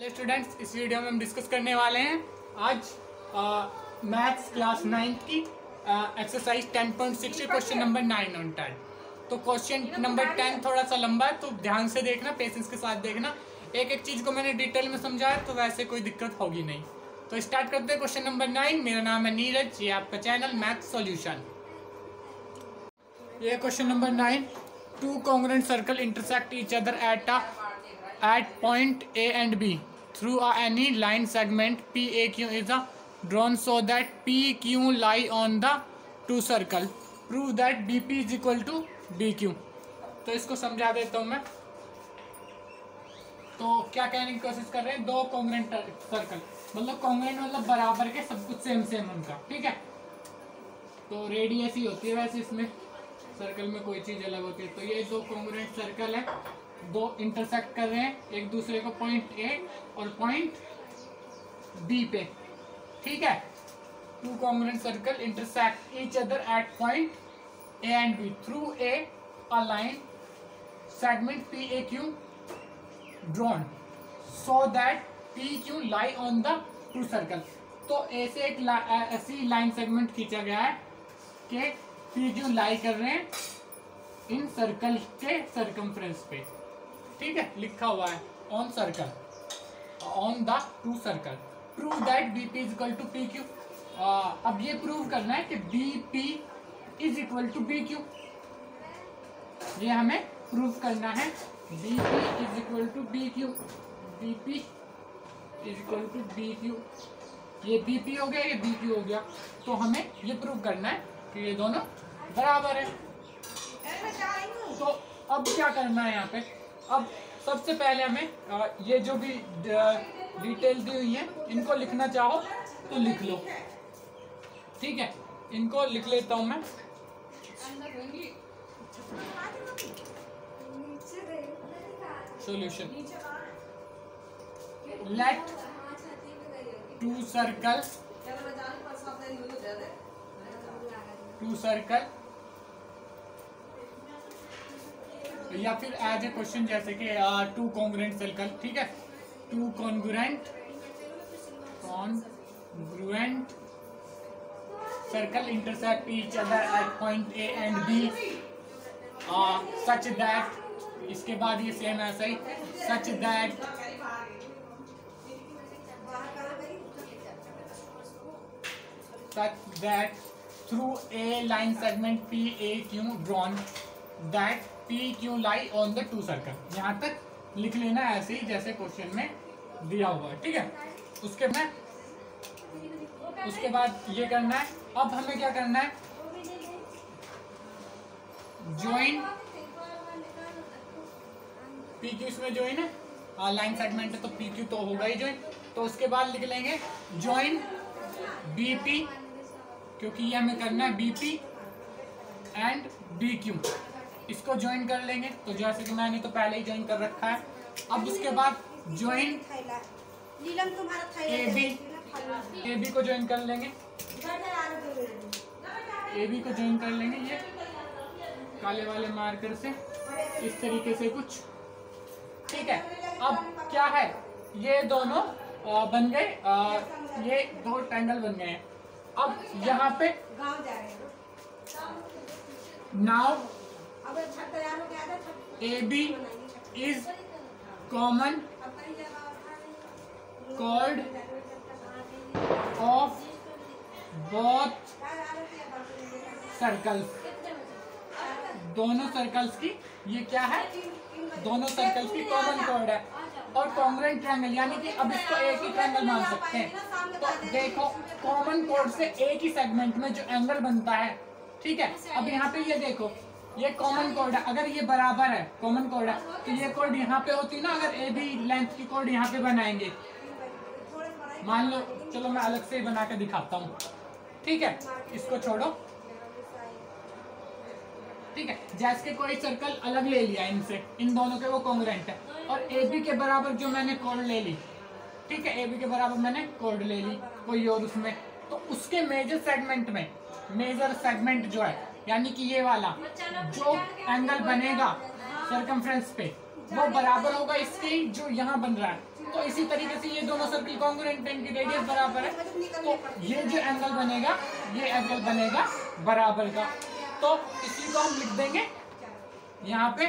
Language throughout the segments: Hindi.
हेलो स्टूडेंट्स, इस वीडियो में हम डिस्कस करने वाले हैं आज मैथ्स क्लास 9 की एक्सरसाइज 10.6 क्वेश्चन नंबर 9 ऑन 10। तो क्वेश्चन नंबर 10 थोड़ा सा लंबा है, तो ध्यान से देखना, पेशेंस के साथ देखना। एक एक चीज़ को मैंने डिटेल में समझाया, तो वैसे कोई दिक्कत होगी नहीं। तो स्टार्ट करते हैं क्वेश्चन नंबर 9। मेरा नाम है नीरज, ये आपका चैनल मैथ्स सॉल्यूशन। ये question number 9। Two congruent circle intersect each other at point A and B through any line segment PAQ is drawn so that PQ lie on the two circle. Prove that BP is equal to BQ. तो इसको समझा देता हूँ मैं। तो क्या कहने की कोशिश कर रहे हैं, दो कॉन्ग्रुएंट सर्कल, मतलब कॉन्ग्रुएंट मतलब बराबर के, सब कुछ सेम सेम उनका, ठीक है। तो रेडियस ही होती है वैसे, इसमें सर्कल में कोई चीज अलग होती है। तो ये दो कॉन्ग्रुएंट सर्कल है, दो इंटरसेक्ट कर रहे हैं एक दूसरे को पॉइंट ए और पॉइंट बी पे, ठीक है। Two congruent circle intersect each other at point A and B through a line segment P A Q drawn so that P Q lie on the two circle. तो ऐसे एक ऐसी लाइन सेगमेंट खींचा गया है कि पी क्यू लाई कर रहे हैं इन सर्कल के सर्कमफ्रेंस पे, ठीक है। लिखा हुआ है on circle, on the two circle. Prove that BP is equal to P Q. अब ये प्रूव करना है कि BP is equal to B Q, ये हमें प्रूव करना है। BP is equal to B Q, BP is equal to B Q. ये बीपी हो गया, ये बी क्यू हो गया। तो हमें ये प्रूव करना है कि ये दोनों बराबर है। तो अब क्या करना है यहाँ पे, अब सबसे पहले हमें ये जो भी डिटेल दी हुई है इनको लिखना चाहो तो लिख लो, ठीक है। इनको लिख लेता हूं मैं। सॉल्यूशन, लेट टू सर्कल या फिर एज ए क्वेश्चन जैसे कि टू कॉन्ग्रुएंट सर्कल, ठीक है। Two congruent circle intersect each other at point A and B such that, इसके बाद ये सेम ऐसा ही, such that through a line segment P A Q drawn that P Q lie on the two circle. यहाँ तक लिख लेना ऐसे ही जैसे क्वेश्चन में दिया हुआ है, ठीक है। उसके बाद ये करना है। अब हमें क्या करना है, ज्वाइन पी क्यू, इसमें ज्वाइन है, लाइन सेगमेंट है तो पी क्यू तो होगा ही ज्वाइन। तो उसके बाद लिख लेंगे ज्वाइन बीपी, क्योंकि ये हमें करना है बीपी एंड बी क्यू, इसको ज्वाइन कर लेंगे। तो जैसे कि मैंने तो पहले ही ज्वाइन कर रखा है। अब उसके बाद ज्वाइन ए बी को ज्वाइन कर लेंगे, ए बी को ज्वाइन कर लेंगे ये काले वाले मार्कर से, इस तरीके से कुछ, ठीक है। अब क्या है, ये दोनों बन गए, ये दो ट्रायंगल बन गए हैं। अब यहाँ पे now AB is common chord of both circles। दोनों सर्कल्स की ये क्या है, दोनों सर्कल्स की कॉमन कॉर्ड है। और कॉन्ग्रुएंट ट्रायंगल, यानी कि अब इसको एक ही ट्रायंगल मान सकते हैं। तो देखो कॉमन कॉर्ड से एक ही सेगमेंट में जो एंगल बनता है, ठीक है। अब यहाँ पे ये देखो, ये कॉमन कॉर्ड है, अगर ये बराबर है, कॉमन कॉर्ड है, तो ये कॉर्ड यहाँ पे होती ना, अगर ए बी लेंथ की कॉर्ड यहाँ पे बनाएंगे, मान लो, चलो मैं अलग से ही बना के दिखाता हूँ, ठीक है। इसको छोड़ो, ठीक है। जैसे कि कोई सर्कल अलग ले लिया इनसे, इन दोनों के वो कॉन्ग्रुएंट है, और ए बी के बराबर जो मैंने कॉर्ड ले ली, ठीक है, ए बी के बराबर मैंने कॉर्ड ले ली कोई और उसमें, तो उसके मेजर सेगमेंट जो है, यानी कि ये वाला जो एंगल बनेगा सर्कमफ्रेंस पे, वो बराबर होगा इसके जो यहाँ बन रहा है, तो इसी तरीके से ये दोनों सर्किल कॉन्ग्रुएंट है, इनकी रेडियस बराबर है, तो ये जो एंगल बनेगा ये एंगल बनेगा बराबर का। तो इसी को हम लिख देंगे यहाँ पे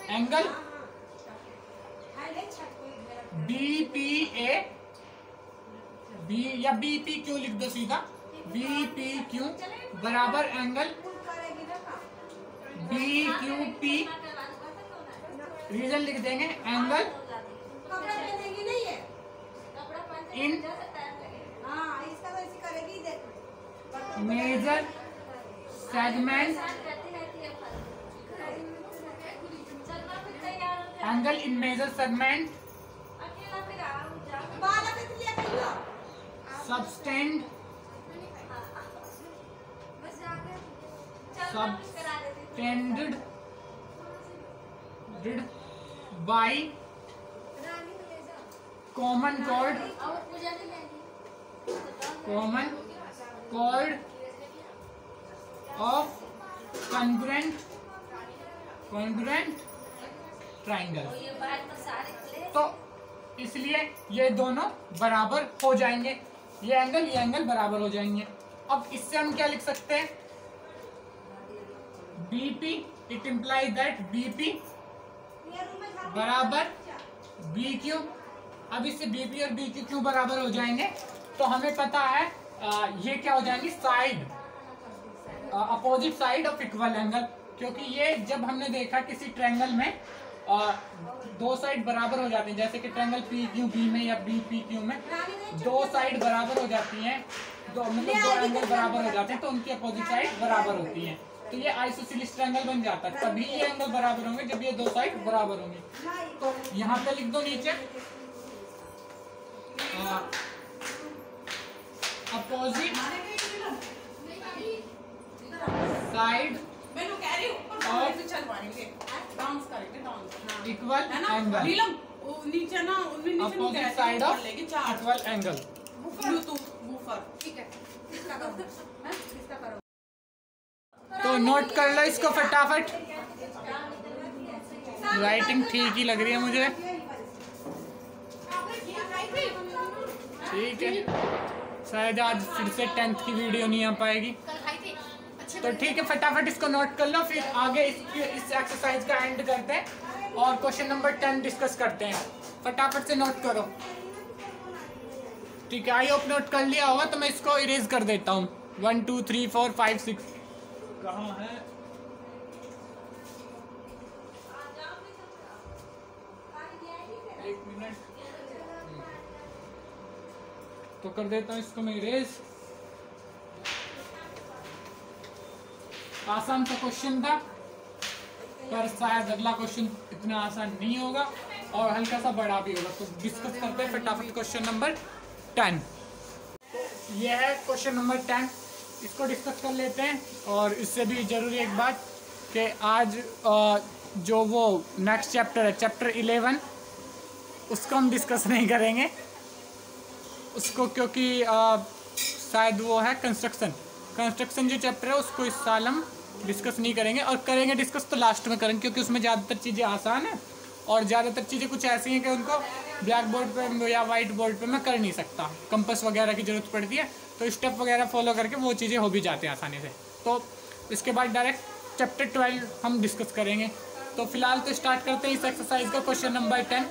एंगल BPA बी या BPQ लिख दो सीधा, BPQ बराबर एंगल BQP, रीजन लिख देंगे angle in major segment, angle in major segment subtended by common chord of congruent triangle. तो इसलिए ये दोनों बराबर हो जाएंगे, ये एंगल बराबर हो जाएंगे। अब इससे हम क्या लिख सकते हैं, BP, it implies that BP बराबर BQ। अब इससे BP और BQ क्यों बराबर हो जाएंगे, तो हमें पता है ये क्या हो जाएंगी, side, opposite side of equal angle. क्योंकि ये जब हमने देखा किसी ट्रायंगल में दो साइड बराबर हो जाते हैं, जैसे कि ट्रायंगल PQB में या BPQ में दो साइड बराबर हो जाती हैं, दो एंगल बराबर हो जाते हैं, तो उनकी अपोजिट साइड बराबर होती हैं, तो ये आइसोसेलेस ट्रायंगल बन जाता है। तभी ये एंगल बराबर होंगे जब ये दो साइड बराबर होंगे। तो यहाँ पे लिख दो नीचे opposite side equal angle, opposite side of equal angle. तो नोट कर लो इसको फटाफट, राइटिंग ठीक ही लग रही है मुझे, ठीक है। शायद आज फिर से 10th की वीडियो नहीं आ पाएगी, तो ठीक है फटाफट इसको नोट कर लो, फिर आगे इस एक्सरसाइज का एंड करते हैं और क्वेश्चन नंबर 10 डिस्कस करते हैं। फटाफट से नोट करो, ठीक है। आई होप नोट कर लिया होगा, तो मैं इसको इरेज कर देता हूँ। 1 2 3 4 5 6 कहाँ है, एक मिनट, तो कर देता हूँ इसको मैं इरेज। आसान सा क्वेश्चन था, पर शायद अगला क्वेश्चन इतना आसान नहीं होगा और हल्का सा बड़ा भी होगा। तो डिस्कस करते हैं फटाफट क्वेश्चन नंबर 10। तो यह है क्वेश्चन नंबर 10, इसको डिस्कस कर लेते हैं। और इससे भी ज़रूरी एक बात कि आज जो वो नेक्स्ट चैप्टर है, चैप्टर 11, उसको हम डिस्कस नहीं करेंगे उसको, क्योंकि शायद वो है कंस्ट्रक्शन जो चैप्टर है उसको इस साल हम डिस्कस नहीं करेंगे, और करेंगे डिस्कस तो लास्ट में करेंगे, क्योंकि उसमें ज़्यादातर चीज़ें आसान हैं और ज़्यादातर चीज़ें कुछ ऐसी हैं कि उनको ब्लैक बोर्ड पे या वाइट बोर्ड पे मैं कर नहीं सकता, कंपास वगैरह की ज़रूरत पड़ती है, तो स्टेप वगैरह फॉलो करके वो चीज़ें हो भी जाती हैं आसानी से। तो इसके बाद डायरेक्ट चैप्टर 12 हम डिस्कस करेंगे। तो फिलहाल तो स्टार्ट करते हैं इस एक्सरसाइज का। Question number 10,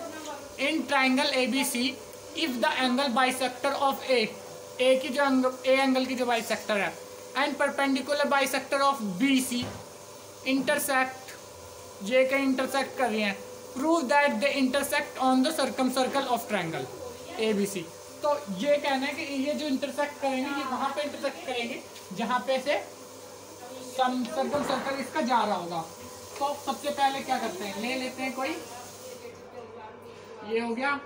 in triangle ABC if the angle bisector of A की जो एंगल की जो बाइसेक्टर है and perpendicular bisector of BC intersect, जे के इंटरसेक्ट कर रही हैं, prove that they intersect on the circle of triangle ABC। तो ये कहना है कि ये जो इंटरसेक्ट करेंगे ये वहाँ पे इंटरसेक्ट करेंगे जहाँ पे से सर्कल इसका जा रहा होगा। तो सबसे पहले क्या करते हैं, ले लेते हैं कोई, ये हो गया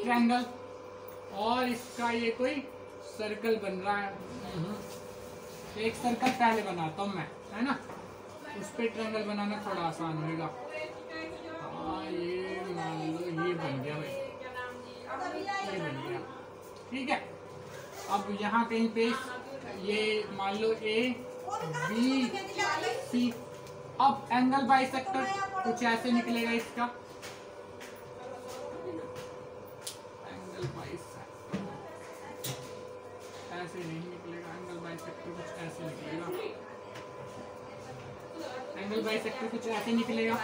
ट्रायंगल और इसका ये कोई सर्कल बन रहा है। एक सर्कल पहले बनाता हूँ मैं, है ना, उस पर ट्रायंगल बनाना थोड़ा आसान होगा। हाँ ये मान लो ये बन गया भाई, ये बन गया, ठीक है। अब यहाँ कहीं पे ये मान लो ABC, अब एंगल बाइसेक्टर कुछ ऐसे निकलेगा इसका, एंगल बाइसेक्टर ऐसे नहीं निकलेगा, एंगल बाइसेक्टर कुछ ऐसे निकलेगा, एंगल बाइसेक्टर कुछ ऐसे निकलेगा।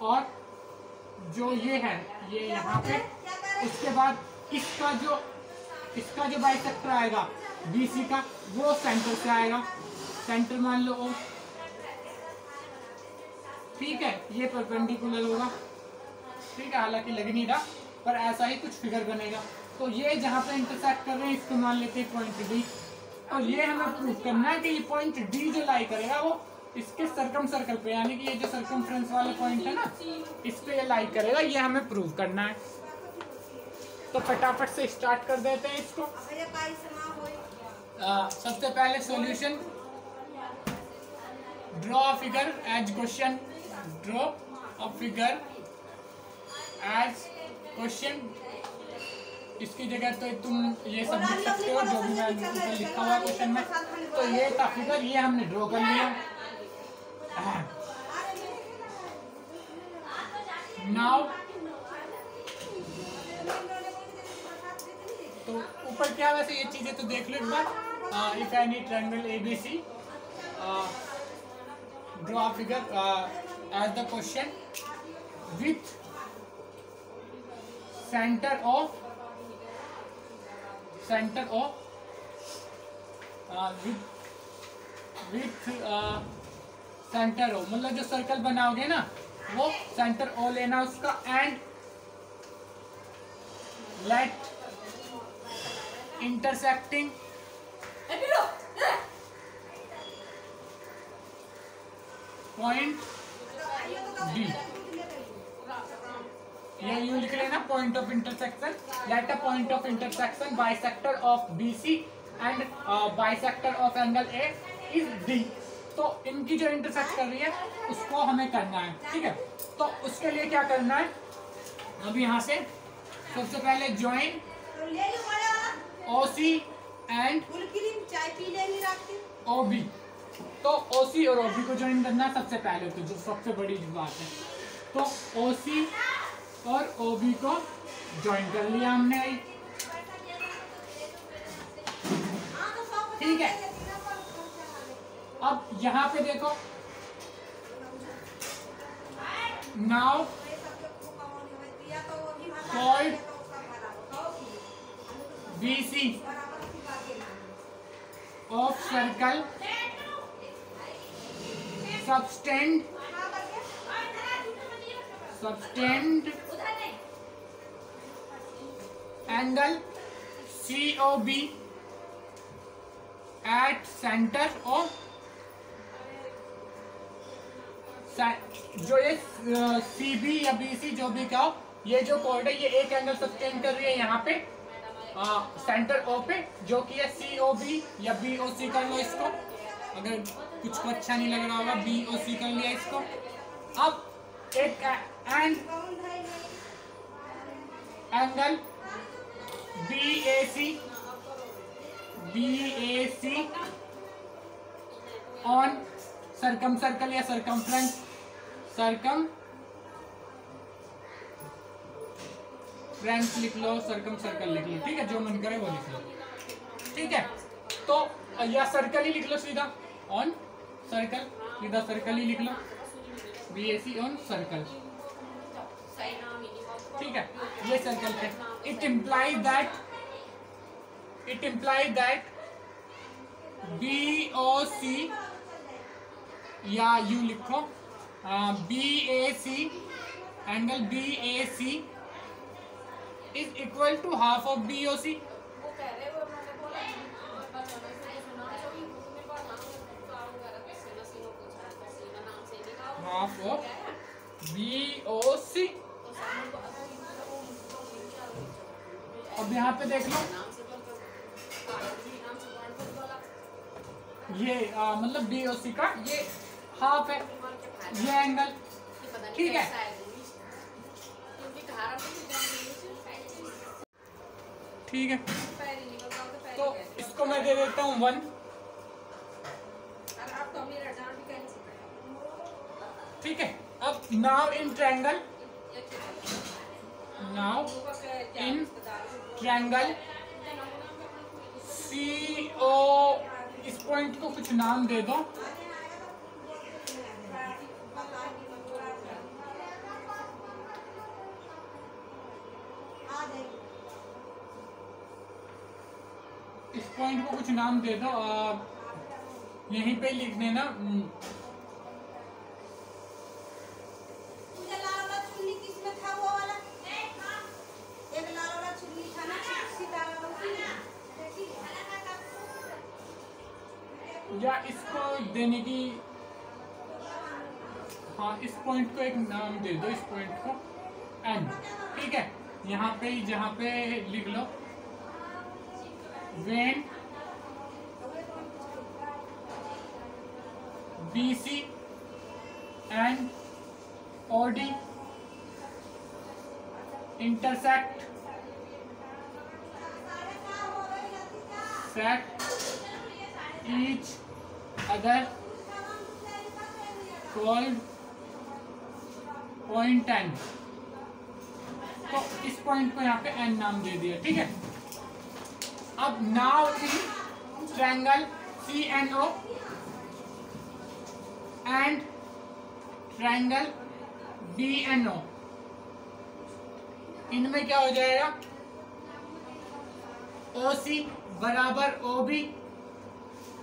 और जो ये है ये यहाँ पे, उसके बाद इसका जो बाइसेक्टर आएगा बीसी का वो सेंटर से आएगा, सेंटर मान लो ओ, ठीक है, ये परपेंडिकुलर होगा, ठीक है, हालांकि लग नहीं रहा पर ऐसा ही कुछ फिगर बनेगा। तो ये जहाँ पे इंटरसेक्ट कर रहे हैं इसको मान लेते हैं पॉइंट डी, और ये हमें प्रूव करना है कि ये पॉइंट डी जो लाई करेगा वो इसके सर्कम सर्कल पे, यानी कि ये जो सर्कमफ्रेंस वाले पॉइंट है ना इस पे ये लाई करेगा, ये हमें प्रूव करना है। तो फटाफट से स्टार्ट कर देते हैं इसको। सबसे पहले solution, draw a figure as question, draw a figure as question. इसकी जगह तो तुम ये सब लिख सकते हो जो भी मैं लिखा हुआ क्वेश्चन में। तो ये था फिगर, ये हमने ड्रॉ कर लिया। नाउ तो ऊपर क्या, वैसे ये चीजें तो देख लो एक बार। If any triangle A B C, draw figure as the question with centre of with centre O, मतलब जो सर्कल बनाओगे ना वो सेंटर ओ लेना उसका, and let intersecting point D, ये यू लिख लेना, point of intersection, let a point of intersection bisector of BC and bisector of angle A is D. तो इनकी जो इंटरसेक्ट कर रही है उसको हमें करना है, ठीक है। तो उसके लिए क्या करना है, अब यहाँ से सबसे पहले ज्वाइन ओसी एंड ओबी। तो ओसी और ओबी को ज्वाइन करना है सबसे पहले, तो जो सबसे बड़ी बात है। तो ओसी और ओबी को ज्वाइन कर लिया हमने, ठीक है। अब यहाँ पे देखो, now called BC of circle subtend angle COB at centre of, जो ये CB या BC जो भी कहो, ये जो कॉर्ड है ये एक एंगल सस्टेन कर रही है यहाँ पे सेंटर O पे, जो कि है COB या BOC कर लो इसको, अगर कुछ को अच्छा नहीं लग रहा होगा BOC कर लिया इसको। अब एक and angle BAC on circum circle या सर्कमफ्रेंस लिख लो, सर्कम सर्कल लिख लो, ठीक है, जो मन करे वो लिख लो, ठीक है। तो या सर्कल ही लिख लो सीधा, ऑन सर्कल, सीधा सर्कल ही लिख लो, BAC ऑन सर्कल, ठीक है, ये सर्कल है। इट इम्प्लाइज दैट BOC या यू लिखो BAC, angle BAC is equal to half of BOC। Half of BOC। अब यहाँ पे देख लो, ये मतलब BOC का ये हाफ है, ये एंगल, ठीक है। ठीक है, तो इसको मैं दे देता हूँ 1, ठीक है। अब now in triangle now in triangle CO, इस पॉइंट को कुछ नाम दे दो। इस पॉइंट को कुछ नाम दे दो, यहीं पे लिख देना। या इसको देने की, हाँ इस पॉइंट को एक नाम दे दो, इस पॉइंट को N, ठीक है। यहाँ पे जहाँ पे लिख लो when BC and OD intersect each other called point N। तो इस पॉइंट को यहाँ पे N नाम दे दिया, ठीक है। अब now in triangle CNO and triangle BNO, इनमें क्या हो जाएगा, OC बराबर OB,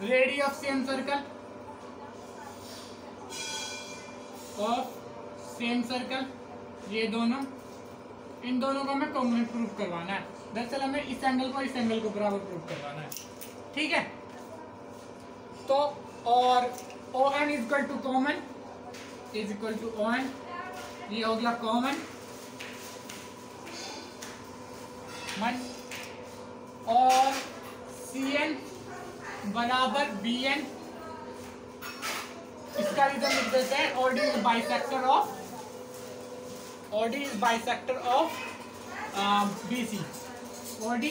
radius of same circle, ये दोनों, इन दोनों को हमें कॉन्ग्रुएंट प्रूव करवाना है। दरअसल हमें इस एंगल को इस एंगल को बराबर प्रूव करवाना है, ठीक है। तो और ON is equal to common, is equal to ON, ये हो गया कॉमन मन, और CN बराबर BN, इसका रीजन लिख देते हैं। OD is bisector of, OD is bisector of BC, OD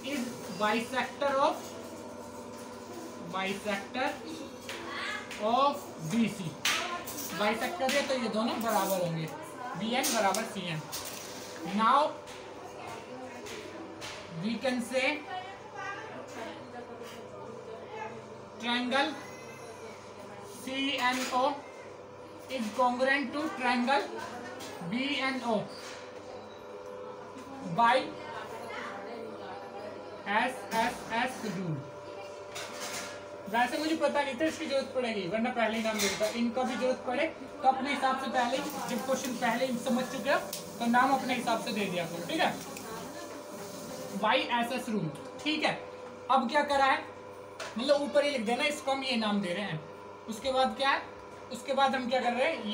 is bisector of BC, bisector है तो ये दोनों बराबर होंगे, BN बराबर CN। Now we can say triangle CNO is congruent to triangle BNO by SSS rule। वैसे मुझे पता नहीं था इसकी जरूरत पड़ेगी, वरना पहले ही नाम देता। इनका भी जरूरत पड़े तो अपने हिसाब से पहले, जब क्वेश्चन पहले समझ चुके हो तो नाम अपने हिसाब से दे दिया करो, ठीक है। by SS rule, ठीक है। अब क्या करा है, मतलब ऊपर ही लिख देना, इसको हम ये नाम दे रहे हैं। उसके बाद क्या है, उसके बाद हम क्या कर रहे हैं,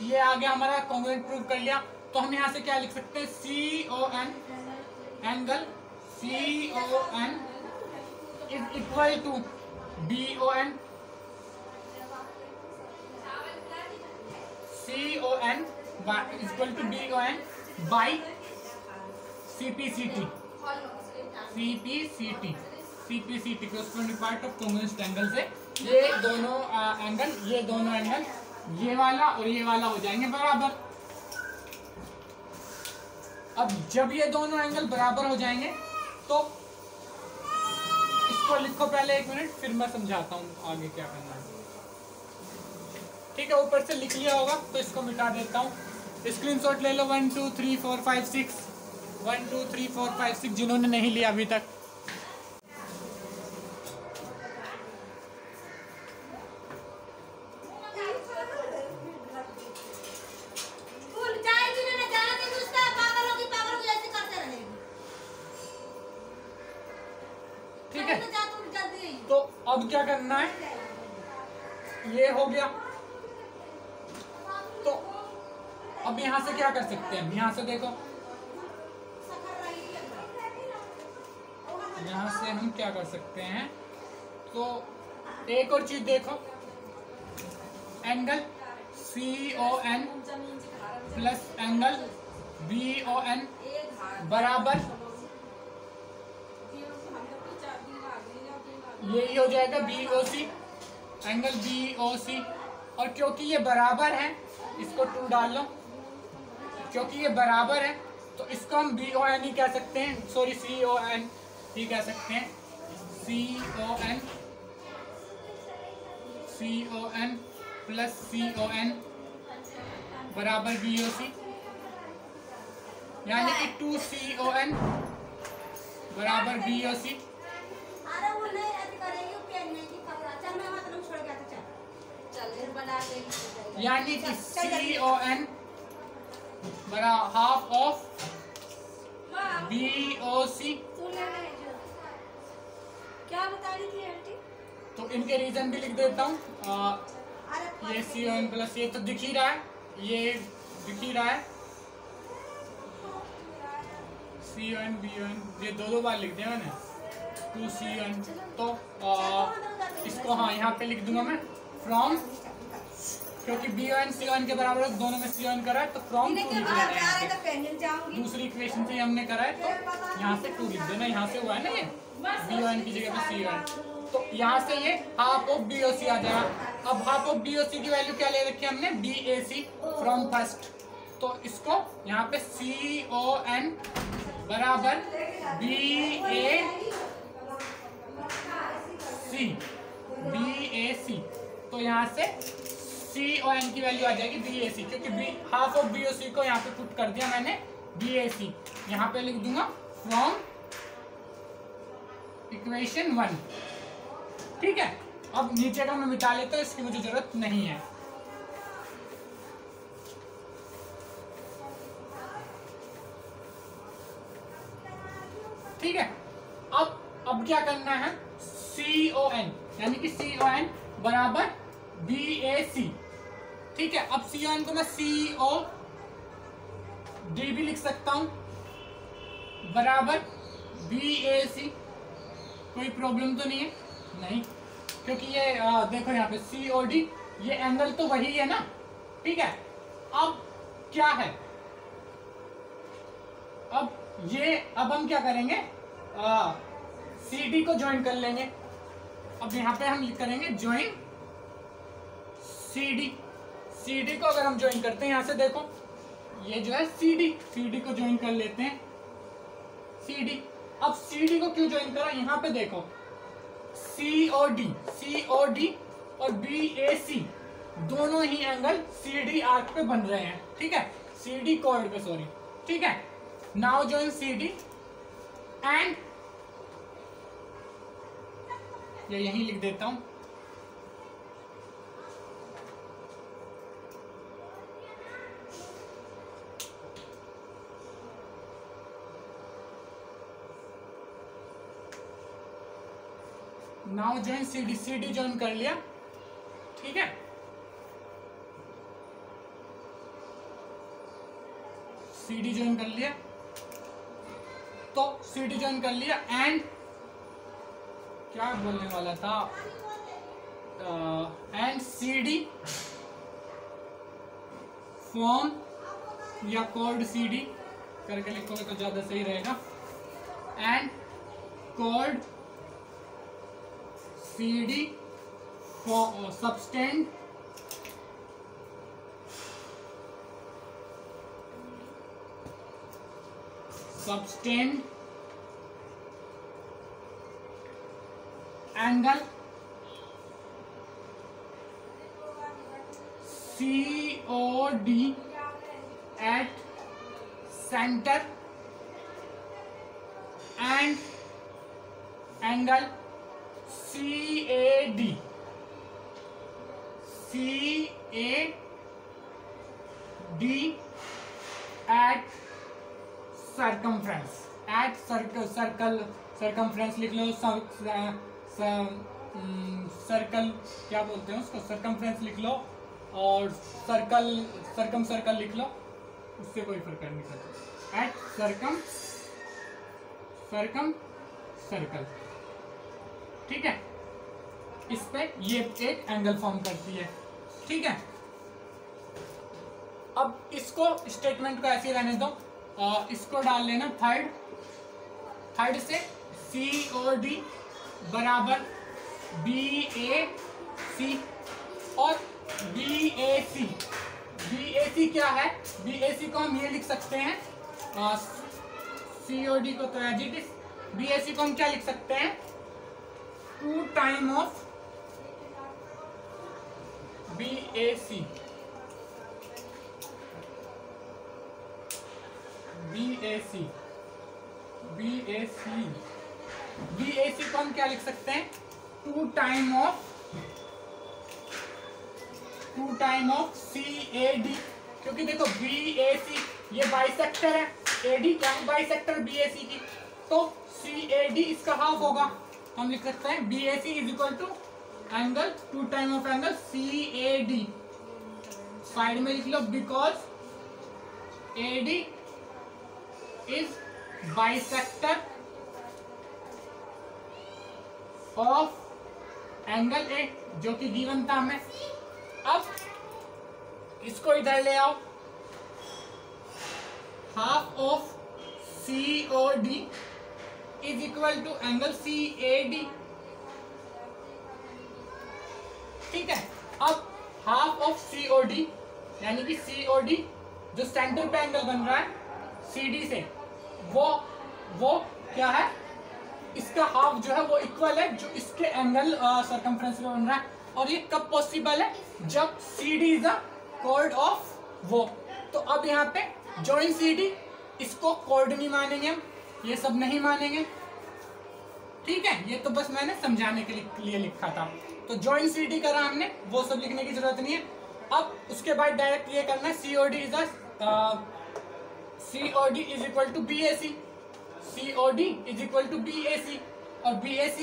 ये आ गया हमारा कॉन्ग्रुएंट प्रूव कर लिया। तो हम यहाँ से क्या लिख सकते हैं, CON angle CON is equal to BON, CON is equal to BON by CPCT corresponding part of congruent triangle से ये दोनों एंगल, ये वाला और ये वाला हो जाएंगे बराबर। अब जब ये दोनों एंगल बराबर हो जाएंगे तो इसको लिखो पहले, एक मिनट, फिर मैं समझाता हूँ आगे क्या करना है, ठीक है। ऊपर से लिख लिया होगा तो इसको मिटा देता हूँ, स्क्रीनशॉट ले लो। 1 2 3 4 5 6, 1 2 3 4 5 6 जिन्होंने नहीं लिया अभी तक। ठीक है, तो अब क्या करना है, ये हो गया। तो अब यहां से क्या कर सकते हैं, यहां से देखो, यहां से हम क्या कर सकते हैं, तो एक और चीज देखो, angle CON plus angle BON बराबर यही हो जाएगा BOC, एंगल BOC। और क्योंकि ये बराबर है, इसको 2 डाल लो, क्योंकि ये बराबर है तो इसको हम BON ही कह सकते हैं, सॉरी CON ही कह सकते हैं, CON प्लस CON बराबर BOC, यानी कि 2CON बराबर BOC, यानी कि CON बराबर हाफ ऑफ BOC। क्या बता रही थी आंटी? तो इनके रीजन भी लिख देता हूँ। ये CON प्लस ये तो दिख ही रहा है, ये दिख ही रहा है, CON BON ये दो बार लिख दिया मैंने, 2CON। तो इसको हाँ यहाँ पे लिख दूंगा मैं फ्रॉम, क्योंकि BON CON के बराबर है, दोनों में CON करा है तो फ्रॉम 2 लिख देना है। दूसरी इक्वेशन से हमने करा है तो यहाँ से 2 लिख देना, यहाँ से हुआ है ना ये BON की जगह पे CON, तो यहाँ से ये हाफ ऑफ BOC आ जाएगा। अब हाफ ऑफ BOC की वैल्यू क्या ले रखी है हमने, BAC फ्रॉम फर्स्ट, तो इसको यहाँ पे CON बराबर BAC, तो यहाँ से CON की वैल्यू आ जाएगी BAC, क्योंकि हाफ ऑफ BOC को यहाँ पे पुट कर दिया मैंने BAC, यहाँ पे लिख दूंगा फ्रॉम इक्वेशन 1। ठीक है, अब नीचे का मैं मिटा लेता हूँ, इसकी मुझे जरूरत नहीं है। ठीक है, अब क्या करना है, CON यानी कि CON बराबर BAC। ठीक है, अब CON को मैं COD भी लिख सकता हूं बराबर BAC, कोई प्रॉब्लम तो नहीं है, नहीं, क्योंकि ये देखो यहाँ पे COD, ये एंगल तो वही है ना। ठीक है, अब क्या है, अब हम क्या करेंगे, CD को ज्वाइन कर लेंगे। अब यहाँ पे हम करेंगे ज्वाइन CD को अगर हम ज्वाइन करते हैं, यहाँ से देखो ये जो है CD को ज्वाइन कर लेते हैं, CD। अब CD को क्यों ज्वाइन करा, यहाँ पे देखो COD और BAC दोनों ही एंगल CD आर्क पे बन रहे हैं। ठीक है, CD कॉर्ड पे, सॉरी। ठीक है, नाउ ज्वाइन CD एंड ये यहीं लिख देता हूं, नाउ ज्वाइन CD ज्वाइन कर लिया। ठीक है, CD ज्वाइन कर लिया, तो CD ज्वाइन कर लिया एंड क्या बोलने वाला था, एंड CD फॉर्म या कॉर्ड CD करके लिखोगे तो ज्यादा सही रहेगा, and chord CD for subtend angle COD at center and angle CAD at circumference, at circumference लिख लो, सर्कल क्या बोलते हैं उसको, सर्कमफ्रेंस लिख लो, और सर्कल लिख लो, उससे कोई फर्क नहीं पड़ता। At circle. ठीक है, इस पे ये एक एंगल फॉर्म करती है। ठीक है, अब इसको स्टेटमेंट को ऐसे रहने दो, इसको डाल लेना थर्ड से COD बराबर BAC और BAC BAC क्या है, BAC को हम ये लिख सकते हैं, COD को तो एज इट इज, BAC को हम क्या लिख सकते हैं, 2 टाइम ऑफ BAC, BAC को हम क्या लिख सकते हैं, 2 टाइम ऑफ CAD, क्योंकि देखो BAC ये बाइसेक्टर है, AD क्या है, बाइसेक्टर BAC की, तो CAD इसका हाफ होगा, हम लिख सकते हैं BAC is equal to angle 2 time of angle CAD, side में लिख लो, because AD is bisector of angle A, जो कि गिवन था हमें। अब इसको इधर ले आओ, half of COD is equal to angle CAD, ठीक है। अब हाफ ऑफ COD यानी कि COD जो सेंटर पे एंगल बन रहा है CD से, वो क्या है, इसका हाफ जो है वो इक्वल है जो इसके एंगल सरकमफ्रेंस में बन रहा है, और ये कब पॉसिबल है, जब CD is a cord of वो। तो अब यहाँ पे जॉइन CD, इसको कॉर्ड नहीं मानेंगे हम, ये सब नहीं मानेंगे, ठीक है, ये तो बस मैंने समझाने के लिए लिखा था। तो जॉइन CD करा हमने, वो सब लिखने की जरूरत नहीं है। अब उसके बाद डायरेक्ट ये करना है, COD is equal to BAC, COD is equal to BAC, और BAC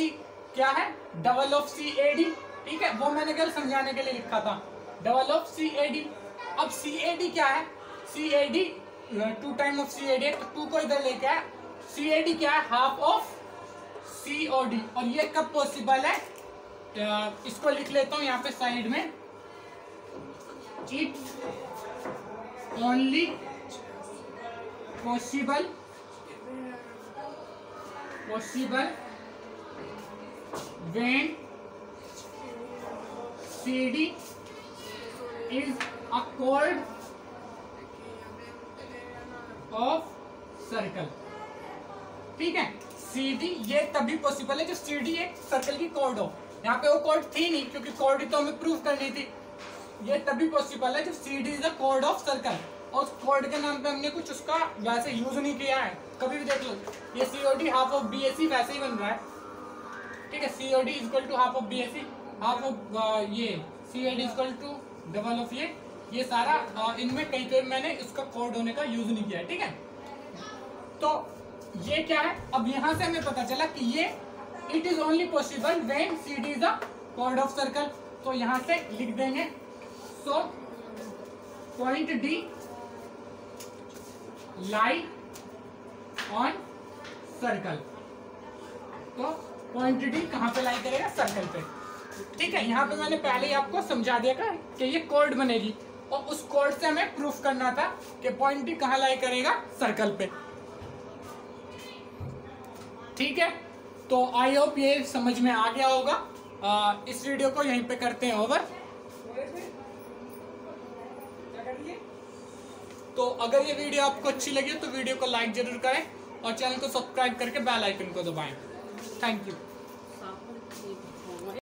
क्या है, डबल ऑफ CAD, ठीक है, वो मैंने कल समझाने के लिए लिखा था, डबल ऑफ CAD। अब CAD क्या है, CAD 2 टाइम ऑफ CAD, तो 2 को इधर लेके आए, CAD क्या है, हाफ ऑफ COD, और ये कब पॉसिबल है, इसको लिख लेता हूं यहाँ पे साइड में, it only possible when CD is a chord of circle, ठीक है। CD ये तभी पॉसिबल है जब CD एक सर्कल की कॉर्ड हो, यहाँ पे वो कॉर्ड थी नहीं क्योंकि कॉर्ड तो हमें प्रूव करनी थी, ये तभी पॉसिबल है जब CD is a cord of circle, और उस कॉर्ड के नाम पे हमने कुछ उसका वैसे यूज नहीं किया है, कभी भी देख लो, ये COD हाफ ऑफ BAC वैसे ही बन रहा है, ठीक है, COD is equal to half of BAC, half of ये CAD is equal to double of ये सारा, इनमें कहीं मैंने इसका कॉर्ड होने का यूज नहीं किया है, ठीक है। तो ये क्या है, अब यहाँ से हमें पता चला कि ये it is only possible when CD is a cord of circle, तो यहाँ से लिख देंगे, so point D lie on circle, तो पॉइंट D कहाँ पे लाई करेगा, सर्कल पे, ठीक है। यहाँ पे मैंने पहले ही आपको समझा दिया था कि ये कॉर्ड बनेगी, और उस कॉर्ड से हमें प्रूफ करना था कि पॉइंट D कहाँ लाई करेगा, सर्कल पे, ठीक है। तो आई होप ये समझ में आ गया होगा। इस वीडियो को यहीं पे करते हैं ओवर। तो अगर ये वीडियो आपको अच्छी लगी तो वीडियो को लाइक जरूर करें और चैनल को सब्सक्राइब करके बेल आइकन को दबाएं। Thank you.